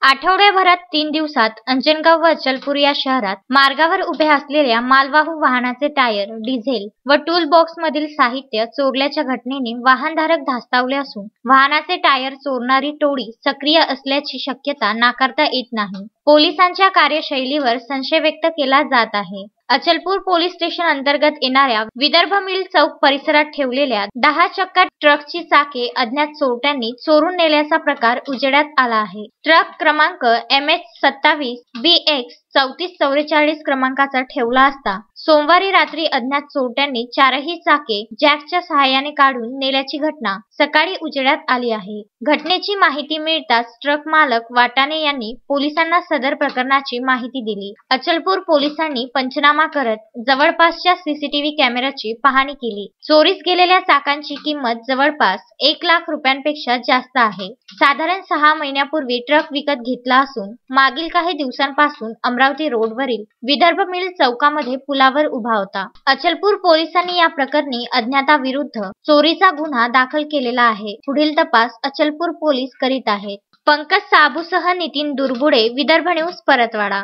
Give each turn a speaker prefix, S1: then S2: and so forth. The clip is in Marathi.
S1: आठवड्याभरात 3 दिवसात अंजनगाव व अचलपूर या शहरात मार्गावर उभ्या असलेल्या मालवाहू वाहनाचे टायर, डिझेल व टूल बॉक्समधील साहित्य चोरल्याच्या घटनेने वाहनधारक धास्तावले असून वाहनाचे टायर चोरणारी टोळी सक्रिय असल्याची शक्यता नाकारता येत नाही. पोलिसांच्या कार्यशैलीवर संशय व्यक्त केला जात आहे. अचलपूर पोलीस स्टेशन अंतर्गत येणाऱ्या विदर्भ मिल चौक परिसरात ठेवलेल्या 10 चाकी ट्रकची चाके अज्ञात चोरट्यांनी चोरून नेल्याचा प्रकार उजेडात आला आहे. ट्रक क्रमांक MH27 BX 3444 क्रमांकाचा ठेवला असता सोमवारी रात्री अज्ञात चोरट्यांनी चारही चाके जॅकच्या सहाय्याने काढून नेल्याची घटना सकाळी उजेडात आली आहे. घटनेची माहिती मिळताच ट्रक मालक वाटाणे यांनी पोलिसांना सदर प्रकरणाची माहिती दिली. अचलपूर पोलिसांनी पंचनामा करत जवळपासच्या सीसीटीव्ही कॅमेऱ्याची पाहणी केली. चोरीस गेलेल्या चाकांची किंमत जवळपास 1 लाख रुपयांपेक्षा जास्त आहे. साधारण 6 महिन्यापूर्वी ट्रक विकत घेतला असून मागील काही दिवसांपासून अमरावती रोडवरील विदर्भ मिल चौकामध्ये पुलावर उभा होता. अचलपूर पोलिसांनी या प्रकरणी अज्ञाताविरुद्ध चोरीचा गुन्हा दाखल केलेला आहे. पुढील तपास अचलपूर पोलीस करीत आहेत. पंकज साबूसह नितीन दुर्गुडे, विदर्भ न्यूज, परतवाडा.